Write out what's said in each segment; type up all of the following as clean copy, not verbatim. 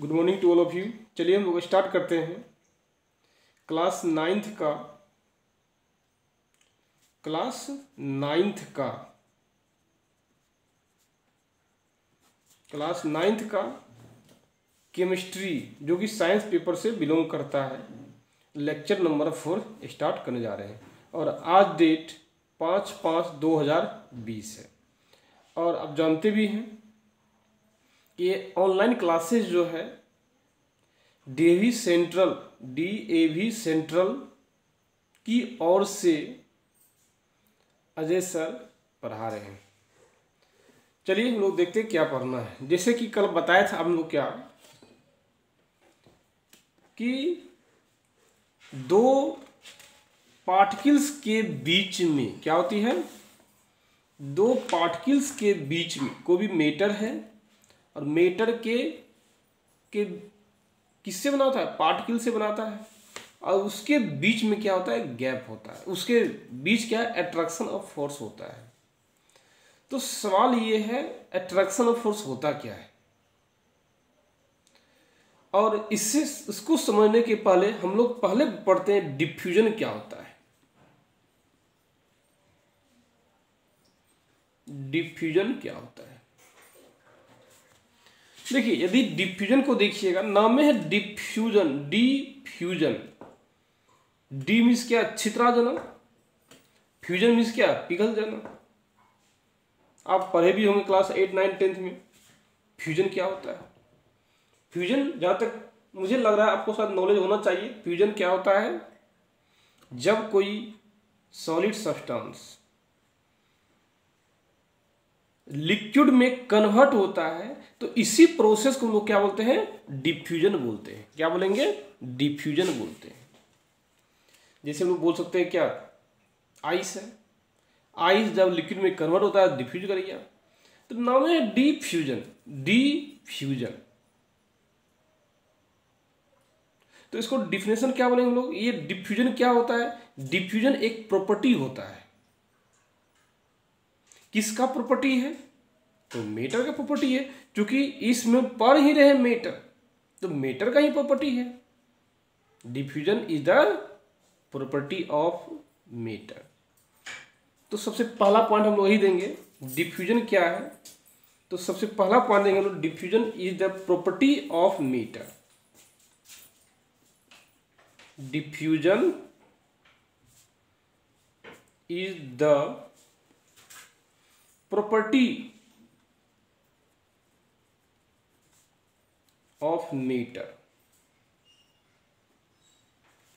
Good morning to all of you. चलिए हम लोग स्टार्ट करते हैं क्लास नाइन्थ का केमिस्ट्री जो कि साइंस पेपर से बिलोंग करता है। लेक्चर नंबर 4 स्टार्ट करने जा रहे हैं और आज डेट 5/5/2020 है। और आप जानते भी हैं कि ये ऑनलाइन क्लासेस जो है DAV सेंट्रल की ओर से अजय सर पढ़ा रहे हैं। चलिए हम लोग देखते हैं क्या पढ़ना है। जैसे कि कल बताया था हम लोग क्या कि दो पार्टिकल्स के बीच में क्या होती है, दो पार्टिकल्स के बीच में कोई भी मैटर है और मैटर के किससे बना होता है, पार्टिकल से बनाता है और उसके बीच में क्या होता है, गैप होता है। उसके बीच क्या है, अट्रैक्शन ऑफ फोर्स होता है। तो सवाल ये है अट्रैक्शन ऑफ फोर्स होता क्या है, और इसको समझने के पहले हम लोग पहले पढ़ते हैं डिफ्यूजन क्या होता है। डिफ्यूजन क्या होता है, देखिए यदि डिफ्यूजन को देखिएगा, नाम में है डिफ्यूजन। डी मीन्स क्या, छितरा जाना। फ्यूजन मीन्स क्या, पिघल जाना। आप पढ़े भी होंगे क्लास 8, 9, 10 में फ्यूजन क्या होता है। फ्यूजन जहां तक मुझे लग रहा है आपको शायद नॉलेज होना चाहिए। फ्यूजन क्या होता है, जब कोई सॉलिड सब्सटेंस लिक्विड में कन्वर्ट होता है तो इसी प्रोसेस को हम लोग क्या बोलते हैं, डिफ्यूजन बोलते हैं। क्या बोलेंगे, डिफ्यूजन बोलते हैं। जैसे हम लोग बोल सकते हैं क्या, आइस है, आइस जब लिक्विड में कन्वर्ट होता है डिफ्यूज कर गया, तो नाम है डिफ्यूजन। तो इसको डिफिनेशन क्या बोलेंगे हम लोग, ये डिफ्यूजन क्या होता है। डिफ्यूजन एक प्रॉपर्टी होता है। किसका प्रॉपर्टी है, तो मैटर का प्रॉपर्टी है। क्योंकि इसमें पढ़ ही रहे मैटर, तो मैटर का ही प्रॉपर्टी है। Diffusion is the property of matter. तो सबसे पहला पॉइंट हम लोग यही देंगे, डिफ्यूजन क्या है। तो सबसे पहला पॉइंट देंगे हम लोग, diffusion is the property of matter. Diffusion is the property of matter.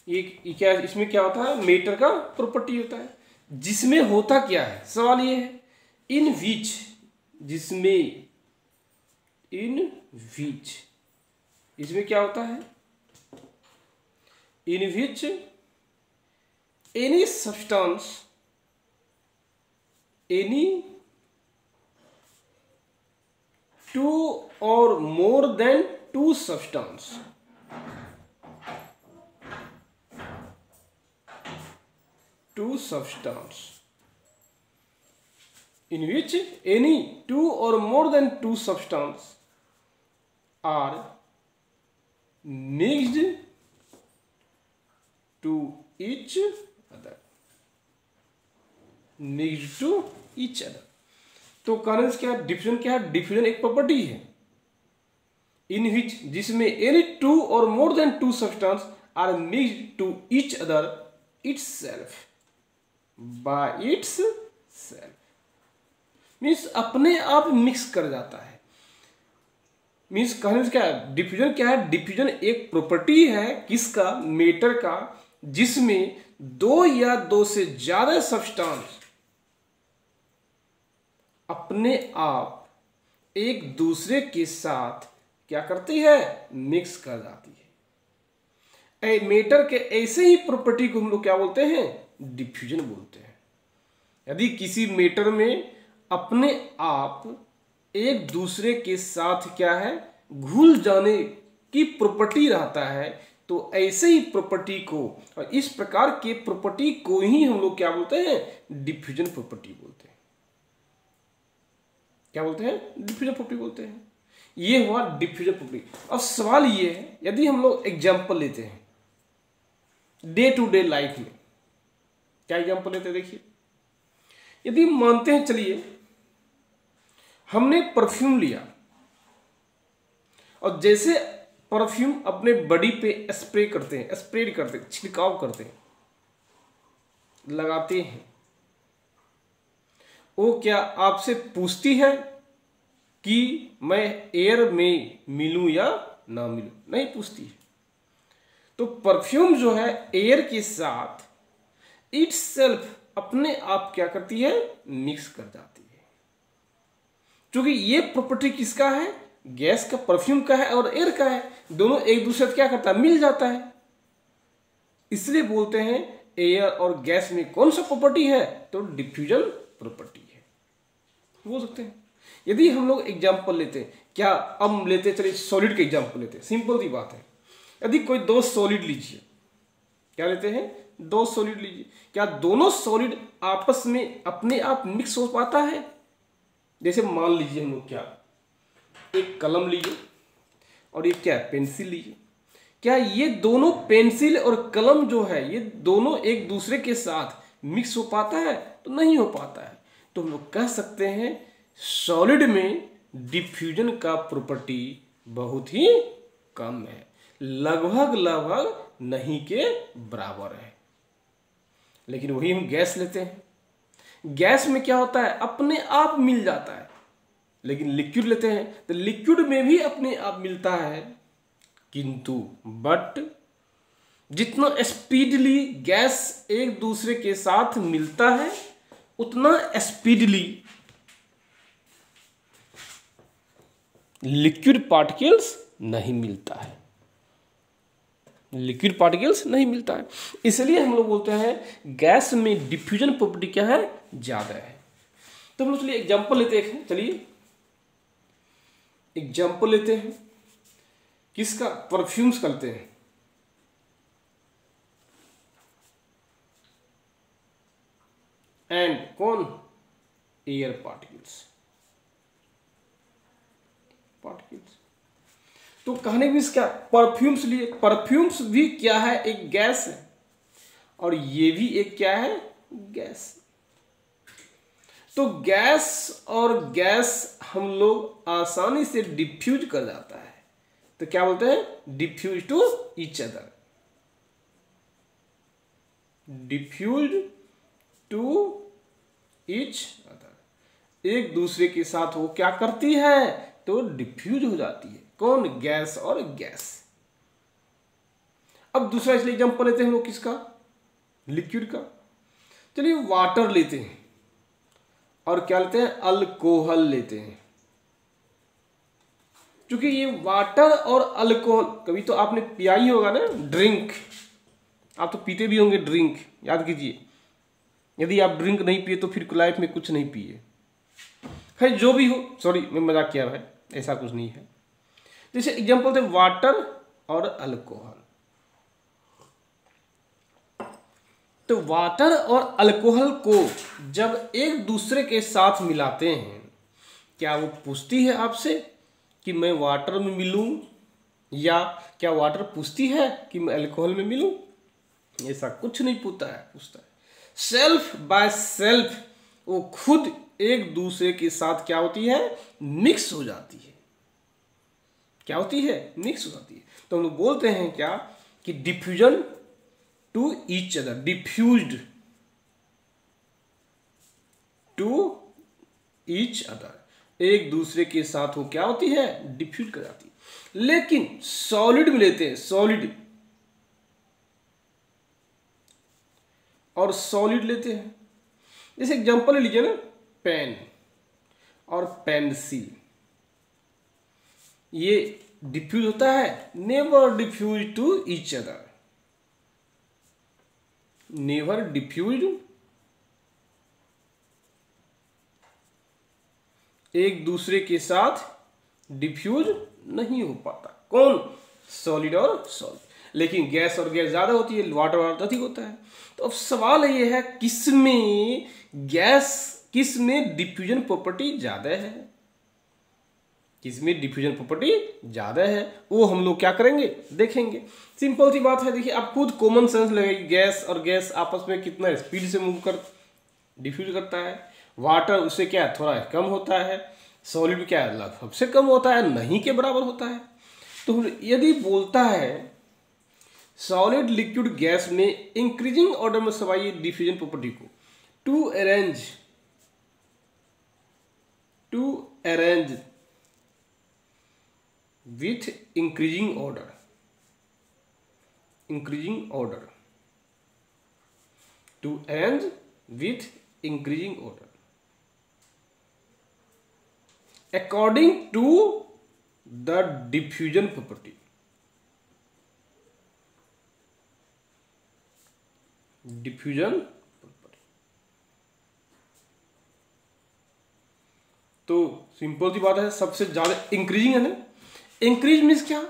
ये क्या, इसमें क्या होता है, मैटर का प्रॉपर्टी होता है। जिसमें होता क्या है, सवाल ये है, इन विच, जिसमें, इन विच, इसमें क्या होता है, in which any substance, any two और more than two substance, two substance in which any two or more than two substance are mixed to each other, तो कारण क्या, डिफ्यूजन क्या है, डिफ्यूजन एक प्रॉपर्टी है। इन विच, जिसमें एनी टू और more than two substance are mixed to each other itself, by itself means अपने आप मिक्स कर जाता है। मीन्स कहने से क्या है, डिफ्यूजन क्या है, डिफ्यूजन एक प्रॉपर्टी है किसका, मैटर का, जिसमें दो या दो से ज्यादा सब्सटेंस अपने आप एक दूसरे के साथ क्या करती है, मिक्स कर जाती है। मैटर के ऐसे ही प्रॉपर्टी को हम लोग क्या बोलते हैं, डिफ्यूजन बोलते हैं। यदि किसी मैटर में अपने आप एक दूसरे के साथ क्या है, घुल जाने की प्रॉपर्टी रहता है, तो ऐसे ही प्रॉपर्टी को और इस प्रकार के प्रॉपर्टी को ही हम लोग क्या बोलते हैं, डिफ्यूजन प्रॉपर्टी बोलते हैं। क्या बोलते हैं, डिफ्यूजन प्रॉपर्टी बोलते हैं। ये हुआ डिफ्यूजन प्रॉपर्टी। अब सवाल ये है, यदि हम लोग एग्जाम्पल लेते हैं डे टू डे लाइफ में, क्या एग्जाम्पल लेते हैं देखिए, यदि मानते हैं, चलिए हमने परफ्यूम लिया और जैसे परफ्यूम अपने बॉडी पे स्प्रे करते हैं, स्प्रेड करते हैं, छिड़काव करते हैं, लगाते हैं, वो क्या आपसे पूछती है कि मैं एयर में मिलूं या ना मिलूं? नहीं पूछती है। तो परफ्यूम जो है एयर के साथ इटसेल्फ अपने आप क्या करती है, मिक्स कर जाती है। क्योंकि ये प्रॉपर्टी किसका है, गैस का, परफ्यूम का है और एयर का है, दोनों एक दूसरे से क्या करता है, मिल जाता है। इसलिए बोलते हैं एयर और गैस में कौन सा प्रॉपर्टी है, तो डिफ्यूजन प्रॉपर्टी है, बोल सकते हैं। यदि हम लोग एग्जाम्पल लेते हैं, क्या अब लेते, चलिए सॉलिड के एग्जाम्पल लेते हैं, सिंपल सी बात है। यदि कोई दो सॉलिड लीजिए, क्या लेते हैं, दो सॉलिड लीजिए, क्या दोनों सॉलिड आपस में अपने आप मिक्स हो पाता है? जैसे मान लीजिए हम लोग, क्या एक कलम लीजिए और एक क्या पेंसिल लीजिए, क्या ये दोनों पेंसिल और कलम जो है ये दोनों एक दूसरे के साथ मिक्स हो पाता है? तो नहीं हो पाता है। तो हम लोग कह सकते हैं सॉलिड में डिफ्यूजन का प्रॉपर्टी बहुत ही कम है, लगभग नहीं के बराबर है। लेकिन वही हम गैस लेते हैं, गैस में क्या होता है, अपने आप मिल जाता है। लेकिन लिक्विड लेते हैं तो लिक्विड में भी अपने आप मिलता है, किंतु बट जितना स्पीडली गैस एक दूसरे के साथ मिलता है उतना स्पीडली लिक्विड पार्टिकल्स नहीं मिलता है, लिक्विड पार्टिकल्स नहीं मिलता है। इसलिए हम लोग बोलते हैं गैस में डिफ्यूजन प्रॉपर्टी क्या है, ज्यादा है। तो हम लोग चलिए एग्जांपल लेते हैं, चलिए एग्जांपल लेते हैं किसका, परफ्यूम्स करते हैं। एंड कौन, एयर पार्टिकल्स। तो कहने भी क्या, परफ्यूम्स लिए, परफ्यूम्स भी क्या है, एक गैस है, और ये भी एक क्या है, गैस। तो गैस और गैस हम लोग आसानी से डिफ्यूज कर जाता है, तो क्या बोलते हैं, diffuse to each other, diffuse to each other, एक दूसरे के साथ वो क्या करती है, तो डिफ्यूज हो जाती है। कौन, गैस और गैस। अब दूसरा इसलिए एग्जांपल लेते हैं हम लोग किसका, लिक्विड का। चलिए वाटर लेते हैं और क्या लेते हैं, अल्कोहल लेते हैं। क्योंकि ये वाटर और अल्कोहल, कभी तो आपने पिया ही होगा ना ड्रिंक, आप तो पीते भी होंगे ड्रिंक, याद कीजिए। यदि आप ड्रिंक नहीं पिए तो फिर लाइफ में कुछ नहीं पिए, है जो भी हो, सॉरी मैं मजाक किया भाई, ऐसा कुछ नहीं है। जैसे एग्जांपल थे वाटर और अल्कोहल। तो वाटर और अल्कोहल को जब एक दूसरे के साथ मिलाते हैं, क्या वो पूछती है आपसे कि मैं वाटर में मिलूं, या क्या वाटर पूछती है कि मैं अल्कोहल में मिलूं? ऐसा कुछ नहीं पूछता है। सेल्फ बाय सेल्फ वो खुद एक दूसरे के साथ क्या होती है, मिक्स हो जाती है। क्या होती है, मिक्स हो जाती है। तो हम लोग बोलते हैं क्या, कि diffusion to each other, diffused to each other, एक दूसरे के साथ वो क्या होती है, डिफ्यूज कर जाती है। लेकिन सॉलिड में लेते हैं, सॉलिड और सॉलिड लेते हैं। जैसे एग्जांपल ले लीजिए ना, पेन और पेंसिल, ये डिफ्यूज होता है, never diffuse to each other, never diffuse, एक दूसरे के साथ डिफ्यूज नहीं हो पाता। कौन, सॉलिड और सॉलिड। लेकिन गैस और गैस ज्यादा होती है, वाटर वाटर अधिक होता है। तो अब सवाल ये है, किसमें गैस, किसमें डिफ्यूजन प्रॉपर्टी ज्यादा है, किसमें डिफ्यूजन प्रॉपर्टी ज़्यादा है, वो हम लोग क्या करेंगे, देखेंगे। सिंपल सी बात है, देखिए आप खुद कॉमन सेंस लगेगी, गैस और गैस आपस में कितना स्पीड से मूव कर डिफ्यूज करता है। वाटर उससे क्या है, थोड़ा कम होता है। सॉलिड क्या है, लगभग से कम होता है, नहीं के बराबर होता है। तो यदि बोलता है सॉलिड लिक्विड गैस में इंक्रीजिंग ऑर्डर में सवाई डिफ्यूजन प्रॉपर्टी को to arrange with increasing order to arrange with increasing order according to the diffusion property। तो सिंपल सी बात है, सबसे ज्यादा इंक्रीजिंग है ना। इंक्रीज मीन्स क्या,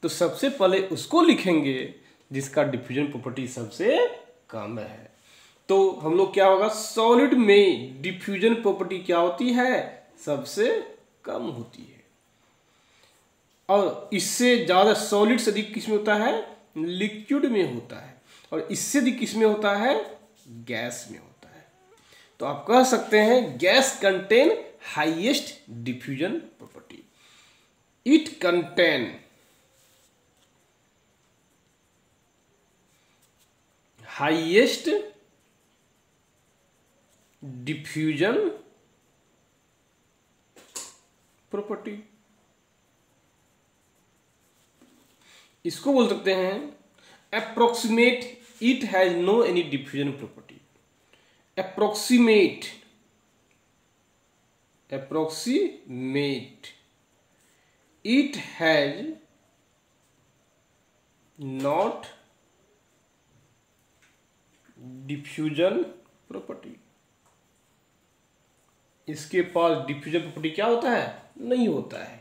तो सबसे पहले उसको लिखेंगे जिसका डिफ्यूजन प्रॉपर्टी सबसे कम है। तो हम लोग क्या होगा, सॉलिड में डिफ्यूजन प्रॉपर्टी क्या होती है, सबसे कम होती है। और इससे ज्यादा सॉलिड से अधिक किसमें होता है, लिक्विड में होता है। और इससे अधिक किसमें होता है, गैस में होता है। तो आप कह सकते हैं gas contain highest diffusion property. It contain highest diffusion property. इसको बोल सकते हैं approximate it has no any diffusion property. Approximate it has not diffusion property. इसके पास डिफ्यूजन प्रॉपर्टी क्या होता है, नहीं होता है।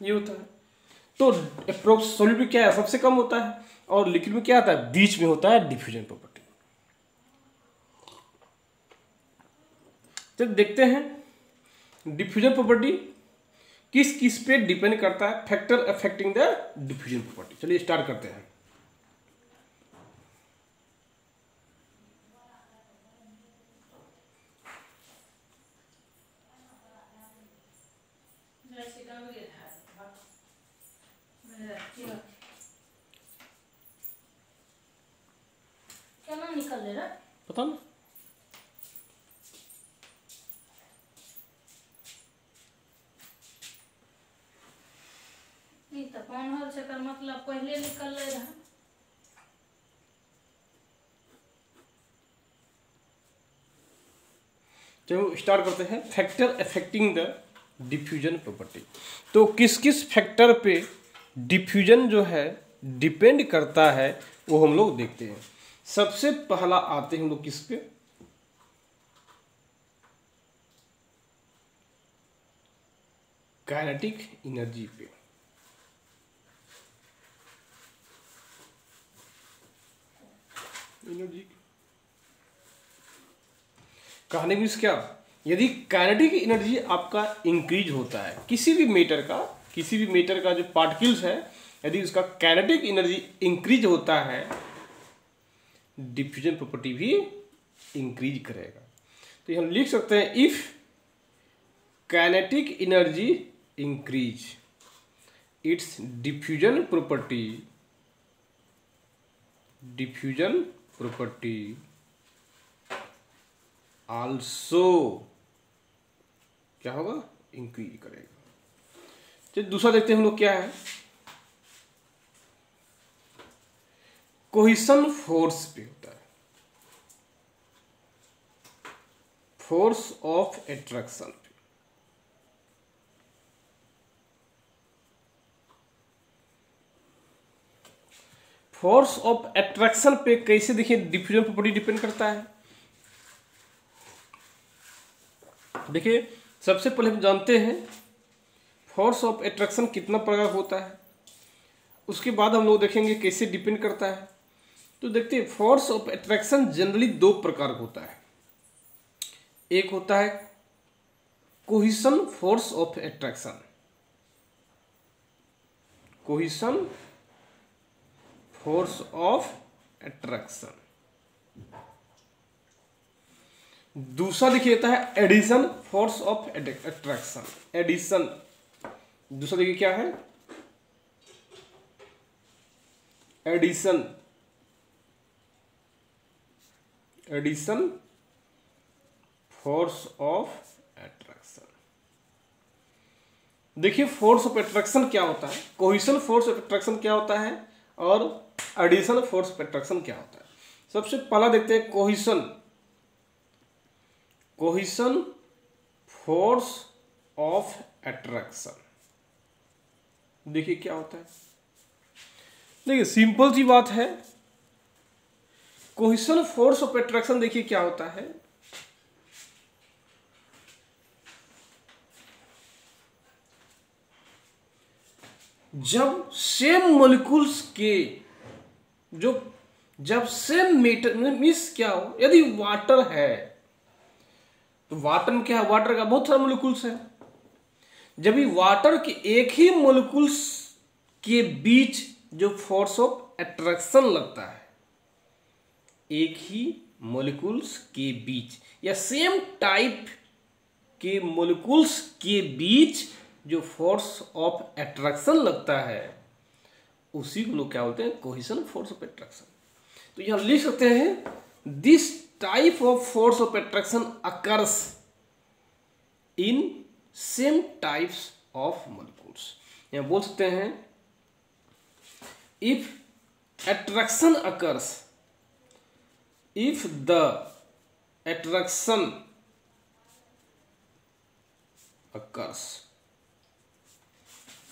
ये होता है। तो अप्रोक्स सॉलिड में क्या है, सबसे कम होता है, और लिक्विड में क्या आता है, बीच में होता है डिफ्यूजन प्रॉपर्टी। तो देखते हैं डिफ्यूजन प्रॉपर्टी किस किस पे डिपेंड करता है, factor affecting the diffusion property. चलिए स्टार्ट करते हैं। क्या नाम निकल ले रहा, पता ना। नहीं तो कौन हल से कर मतलब पहले निकल ले रहा। चलो स्टार्ट करते हैं, factor affecting the diffusion property. तो किस किस फैक्टर पे डिफ्यूजन जो है डिपेंड करता है वो हम लोग देखते हैं। सबसे पहला आते हैं हम लोग किस पे, काइनेटिक एनर्जी पे। एनर्जी कहने मीन्स क्या, यदि काइनेटिक एनर्जी आपका इंक्रीज होता है, किसी भी मेटर का जो पार्टिकल्स है, यदि उसका काइनेटिक एनर्जी इंक्रीज होता है, डिफ्यूजन प्रॉपर्टी भी इंक्रीज करेगा। तो हम लिख सकते हैं if kinetic energy increase its diffusion property also क्या होगा, इंक्रीज करेगा। चलिए दूसरा देखते हैं हम लोग क्या है, कोहेशन फोर्स पे होता है, फोर्स ऑफ एट्रैक्शन पे। फोर्स ऑफ एट्रैक्शन पे कैसे, देखिए डिफ्यूजन प्रॉपर्टी डिपेंड करता है। देखिए, सबसे पहले हम जानते हैं फोर्स ऑफ अट्रैक्शन कितना प्रकार होता है, उसके बाद हम लोग देखेंगे कैसे डिपेंड करता है। तो देखते हैं, फोर्स ऑफ अट्रैक्शन जनरली दो प्रकार का होता है। एक होता है cohesion force of attraction, cohesion force of attraction. दूसरा देखिए होता है adhesion force of attraction, adhesion. दूसरा देखिए क्या है, adhesion, adhesion force of attraction. देखिए फोर्स ऑफ अट्रैक्शन क्या होता है, कोहिशन फोर्स ऑफ अट्रैक्शन क्या होता है, और एडिशन फोर्स ऑफ अट्रैक्शन क्या होता है। सबसे पहला देखते हैं कोहिशन, कोहिशन फोर्स ऑफ अट्रैक्शन। देखिए क्या होता है, देखिए सिंपल सी बात है। कोहिशन फोर्स ऑफ अट्रैक्शन देखिए क्या होता है, जब सेम मॉलिक्यूल्स के जो जब सेम मेटर मीन्स क्या हो, यदि वाटर है तो वाटर में क्या है, वाटर का बहुत सारे मॉलिक्यूल्स है। जब भी वाटर के एक ही मॉलिक्यूल्स के बीच जो फोर्स ऑफ अट्रैक्शन लगता है, एक ही मॉलिक्यूल्स के बीच या सेम टाइप के मॉलिक्यूल्स के बीच जो फोर्स ऑफ अट्रैक्शन लगता है, उसी को लोग क्या बोलते हैं, कोहिशन फोर्स ऑफ अट्रैक्शन। तो यहां लिख सकते हैं, this type of force of attraction occurs in same types of molecules. यहां बोल सकते हैं, if attraction occurs, if the attraction occurs,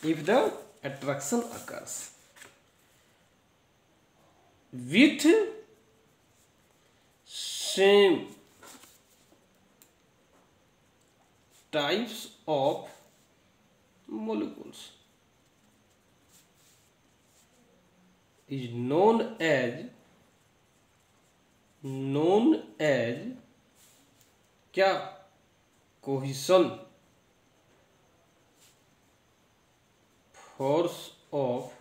if the attraction occurs with same types of molecules is known as क्या, cohesion force of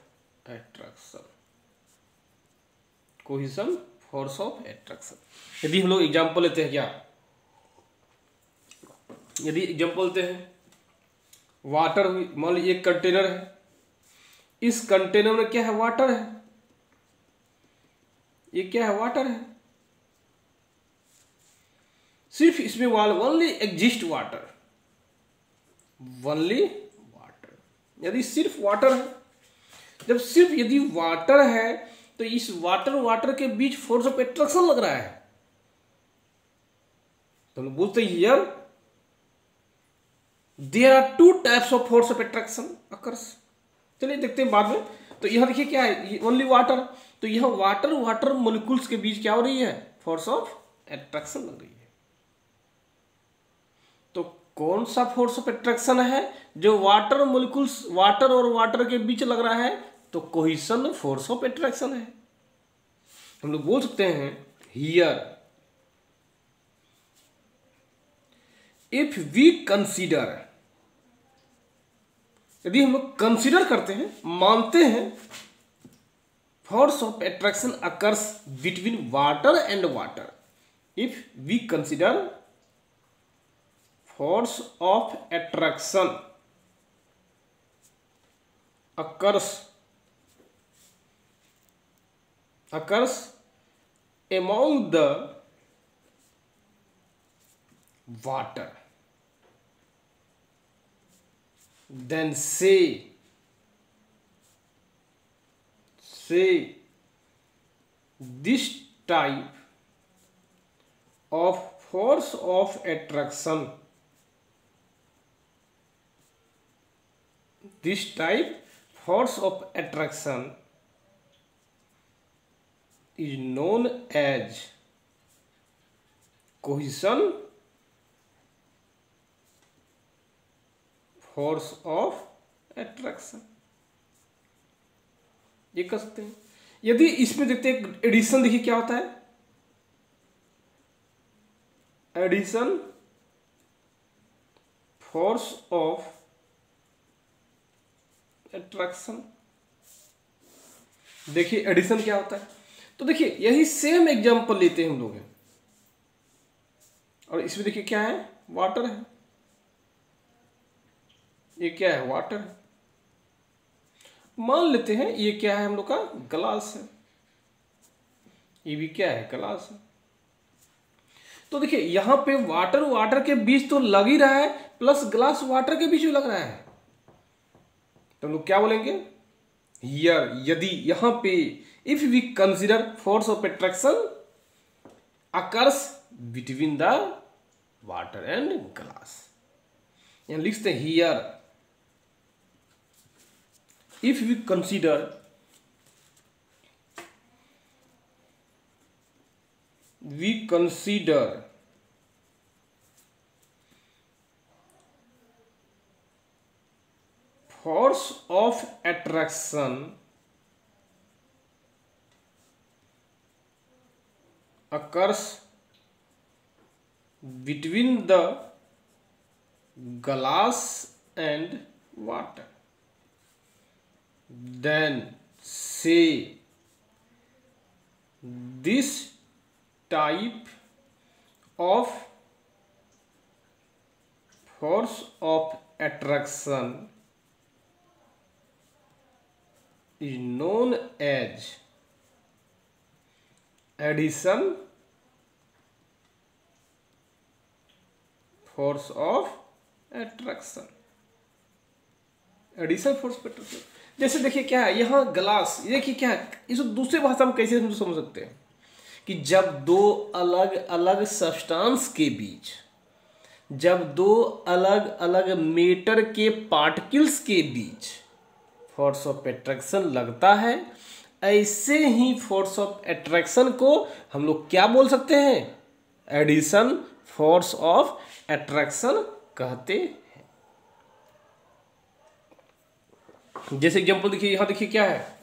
attraction, cohesion force of attraction. यदि हम लोग example लेते हैं, क्या यदि एग्जांपल लेते हैं, वाटर हुई, मान लीजिए एक कंटेनर है, इस कंटेनर में क्या है, वाटर है, ये क्या है, वाटर है। सिर्फ इसमें only exist water, only water. यदि सिर्फ वाटर है, जब सिर्फ यदि वाटर है तो इस वाटर के बीच फोर्स ऑफ अट्रैक्शन लग रहा है, तो हम बोलते हैं here there are two types of force of attraction occurs. चलिए देखते हैं बाद में। तो यहां देखिए क्या है, ओनली वाटर, तो यहां वाटर मॉलिक्यूल्स के बीच क्या हो रही है, फोर्स ऑफ अट्रैक्शन लग रही है। तो कौन सा फोर्स ऑफ अट्रैक्शन है जो वाटर मॉलिक्यूल्स, वाटर और वाटर के बीच लग रहा है, तो कोहिशन फोर्स ऑफ अट्रैक्शन है। हम लोग बोल सकते हैं हियर इफ वी कंसीडर, यदि हम लोग कंसीडर करते हैं, मानते हैं, force of attraction occurs between water and water, if we consider force of attraction occurs among the water, then say this type of force of attraction, this type force of attraction is known as cohesion force of attraction, ये कर सकते हैं। यदि इसमें देखते हैं addition, देखिए क्या होता है, एडिशन फोर्स ऑफ एट्रैक्शन। देखिए एडिशन क्या होता है, तो देखिए यही सेम एग्जांपल लेते हैं हम लोग हैं, और इसमें देखिए क्या है, वाटर है, ये क्या है, वाटर है। मान लेते हैं ये क्या है हम लोग का, ग्लास है, ये भी क्या है, ग्लास है। तो देखिए यहां पे वाटर वाटर के बीच तो लग ही रहा है, प्लस ग्लास वाटर के बीच भी लग रहा है, तो हम लोग क्या बोलेंगे, हियर, यदि यहां पे, if we consider force of attraction occurs between the water and glass, यहां लिखते हैं here, if we consider force of attraction occurs between the glass and water, then say this type of force of attraction is known as addition force of attraction, addition force of attraction. जैसे देखिए क्या है, यहाँ glass, देखिए क्या है, इसे दूसरी भाषा में कैसे हम समझ सकते हैं कि जब दो अलग अलग सब्सटेंस के बीच, जब दो अलग अलग मैटर के पार्टिकल्स के बीच फोर्स ऑफ एट्रैक्शन लगता है, ऐसे ही फोर्स ऑफ एट्रैक्शन को हम लोग क्या बोल सकते हैं, एडिशन फोर्स ऑफ एट्रैक्शन कहते हैं। जैसे एग्जांपल देखिए, यहां देखिए क्या है,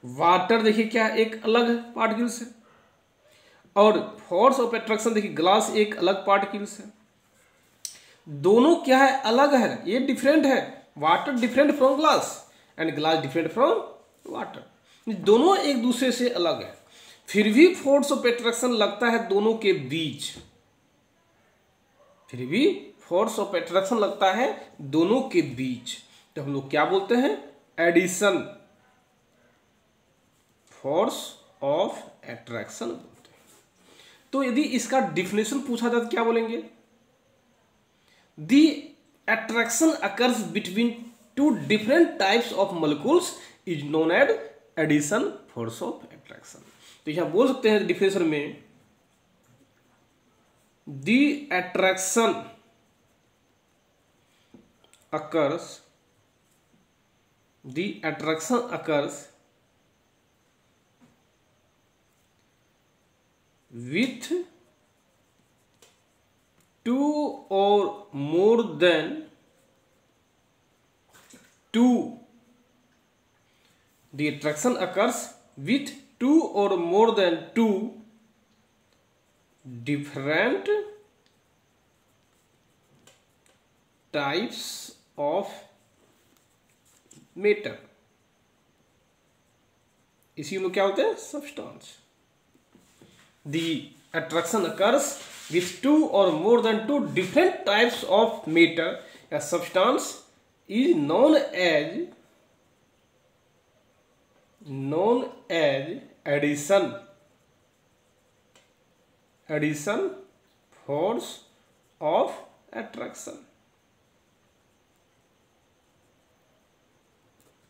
वाटर देखिए क्या है, एक अलग पार्टिकल्स है, और फोर्स ऑफ एट्रैक्शन देखिए ग्लास एक अलग पार्टिकल्स है, दोनों क्या है, अलग है, ये डिफरेंट है, water different from glass and glass different from water, दोनों एक दूसरे से अलग है, फिर भी फोर्स ऑफ एट्रैक्शन लगता है दोनों के बीच, फिर भी फोर्स ऑफ एट्रैक्शन लगता है दोनों के बीच, तो हम लोग क्या बोलते हैं, एडिशन फोर्स ऑफ एट्रैक्शन बोलते हैं। तो यदि इसका डिफिनेशन पूछा जाए तो क्या बोलेंगे, the attraction occurs between two different types of molecules is known as addition force of attraction. तो यहां बोल सकते हैं डिफिनेशन में, the attraction occurs with two or more than two. The attraction occurs with two or more than two different types of matter. इसी में क्या होते हैं, substance. The attraction occurs with two or more than two different types of matter. A substance is known as addition force of attraction,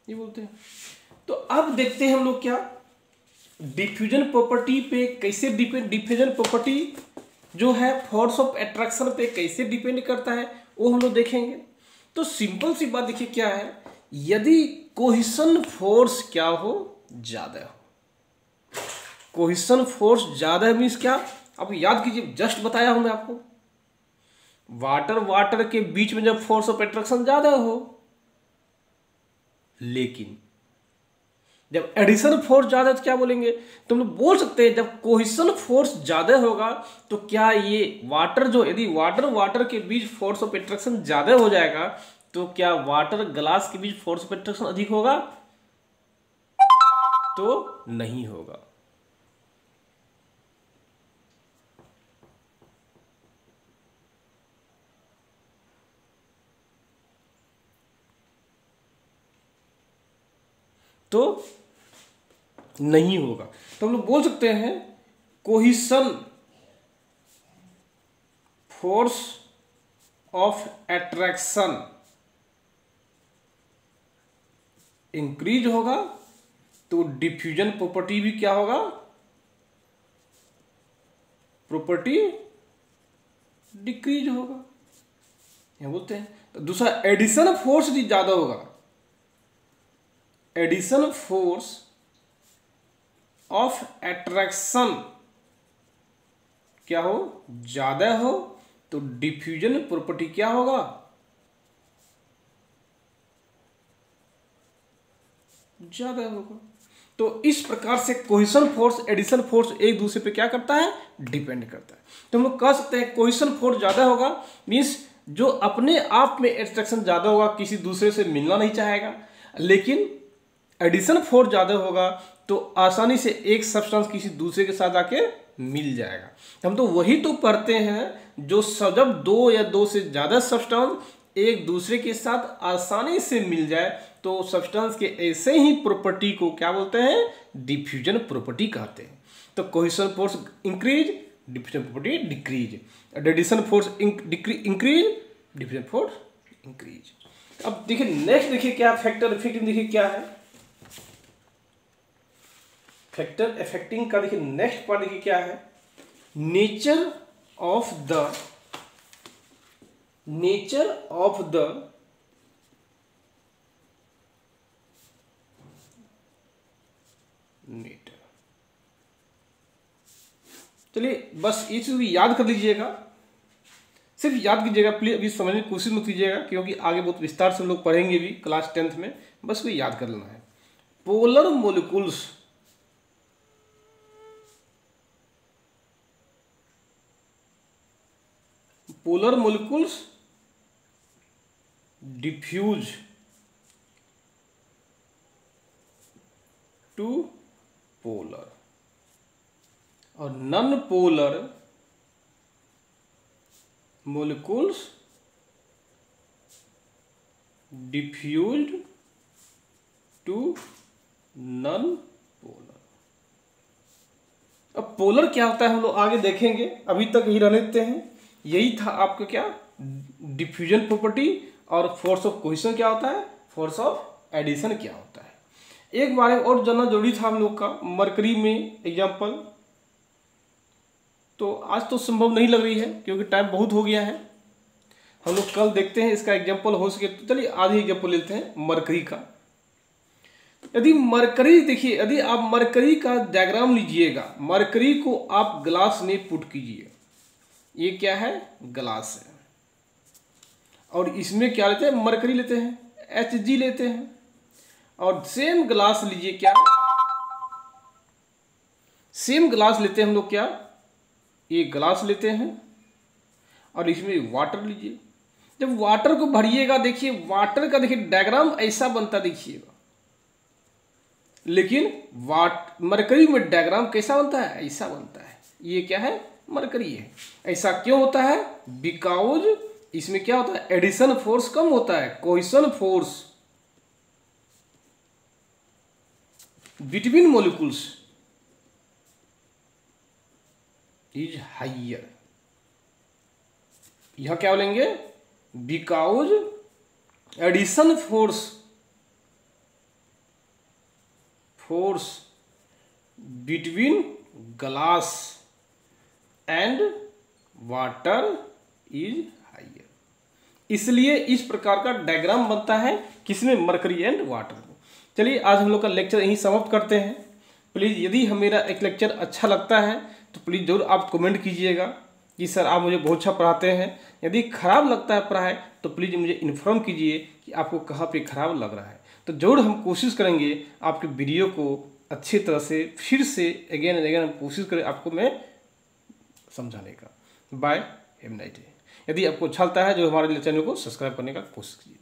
ये बोलते हैं। तो अब देखते हैं हम लोग क्या डिफ्यूजन प्रॉपर्टी पे कैसे डिफ्यूजन प्रॉपर्टी जो है फोर्स ऑफ एट्रैक्शन पे कैसे डिपेंड करता है, वो हम लोग देखेंगे। तो सिंपल सी बात देखिए क्या है, यदि कोहेशन फोर्स क्या हो, ज्यादा हो, कोहेशन फोर्स ज्यादा है मीन्स क्या, आप याद कीजिए, जस्ट बताया हूं मैं आपको, वाटर वाटर के बीच में जब फोर्स ऑफ अट्रैक्शन ज्यादा हो, लेकिन जब एडिशन फोर्स ज्यादा तो क्या बोलेंगे, तो हम लोग बोल सकते हैं जब कोहेशन फोर्स ज्यादा होगा तो क्या ये वाटर जो, यदि वाटर वाटर के बीच फोर्स ऑफ अट्रैक्शन ज्यादा हो जाएगा तो क्या वाटर ग्लास के बीच फोर्स ऑफ अट्रैक्शन अधिक होगा? तो नहीं होगा। तो नहीं होगा। तो हम लोग बोल सकते हैं cohesion force of attraction increase होगा तो डिफ्यूजन प्रॉपर्टी भी क्या होगा? प्रॉपर्टी डिक्रीज होगा, यह बोलते हैं। तो दूसरा एडिशन फोर्स भी ज्यादा होगा, एडिशन फोर्स ऑफ अट्रैक्शन क्या हो? ज्यादा हो तो डिफ्यूजन प्रॉपर्टी क्या होगा? ज्यादा होगा। तो इस प्रकार से कोहेशन फोर्स एडिशन फोर्स एक दूसरे पे क्या करता है? डिपेंड करता है। तो हम लोग कह सकते हैं कोहेशन फोर्स ज्यादा होगा मीन्स जो अपने आप में अट्रैक्शन ज्यादा होगा, किसी दूसरे से मिलना नहीं चाहेगा। लेकिन एडिशन फोर्स ज्यादा होगा तो आसानी से एक सब्सटेंस किसी दूसरे के साथ आके मिल जाएगा। हम तो वही तो पढ़ते हैं जो जब दो या दो से ज्यादा सब्सटेंस एक दूसरे के साथ आसानी से मिल जाए तो सब्सटेंस के ऐसे ही प्रॉपर्टी को क्या बोलते हैं? डिफ्यूजन प्रॉपर्टी कहते हैं। तो cohesion force increase, diffusion property decrease, addition force increase, diffusion force increase. अब देखिए नेक्स्ट, देखिए क्या फैक्टर इफेक्टिंग, देखिए क्या है फैक्टर इफेक्टिंग का। देखिए नेक्स्ट पार्ट देखिए क्या है, नेचर ऑफ द मीटर। चलिए बस ये चीज भी याद कर लीजिएगा, सिर्फ याद कीजिएगा प्लीज, अभी समझने की कोशिश मत कीजिएगा क्योंकि आगे बहुत विस्तार से हम लोग पढ़ेंगे भी क्लास 10th में। बस कोई याद कर लेना है। Polar molecules diffuse to polar और non polar molecules diffused to non polar. अब पोलर क्या होता है हम लोग आगे देखेंगे, अभी तक यही रहने देते हैं। यही था आपका क्या डिफ्यूजन प्रॉपर्टी, और फोर्स ऑफ कोहेशन क्या होता है, फोर्स ऑफ एडिशन क्या होता है। एक बार और जानना जरूरी था हम लोग का, मरकरी में एग्जाम्पल। तो आज तो संभव नहीं लग रही है क्योंकि टाइम बहुत हो गया है। हम लोग कल देखते हैं इसका एग्जाम्पल हो सके तो। चलिए आज ही एग्जाम्पल लेते हैं मरकरी का। यदि मरकरी, देखिए यदि आप मरकरी का डायग्राम लीजिएगा, मरकरी को आप ग्लास में पुट कीजिए। ये क्या है? ग्लास है। और इसमें क्या लेते हैं? मरकरी लेते हैं, Hg लेते हैं। और सेम ग्लास लीजिए, क्या सेम ग्लास लेते हैं हम लोग, क्या ये ग्लास लेते हैं और इसमें वाटर लीजिए। जब वाटर को भरिएगा, देखिए वाटर का देखिए डायग्राम ऐसा बनता देखिएगा, लेकिन मरकरी में डायग्राम कैसा बनता है? ऐसा बनता है। ये क्या है? मरकरी है। ऐसा क्यों होता है? बिकॉज इसमें क्या होता है? एडिशन फोर्स कम होता है, cohesion force between molecules is higher. यह क्या बोलेंगे? Because addition force between glass and water is higher. इसलिए इस प्रकार का डायग्राम बनता है किसमें? मरकरी एंड वाटर में। चलिए आज हम लोग का लेक्चर यहीं समाप्त करते हैं। प्लीज़ यदि मेरा एक लेक्चर अच्छा लगता है तो प्लीज़ जरूर आप कमेंट कीजिएगा कि सर आप मुझे बहुत अच्छा पढ़ाते हैं। यदि खराब लगता है पढ़ाई तो प्लीज़ मुझे इन्फॉर्म कीजिए कि आपको कहाँ पे खराब लग रहा है। तो जरूर हम कोशिश करेंगे आपके वीडियो को अच्छी तरह से फिर से अगेन एंड अगेन हम कोशिश करें आपको मैं समझाने का। Bye, have a nice day. यदि आपको अच्छा लगता है जो हमारे चैनल को सब्सक्राइब करने का कोशिश कीजिए।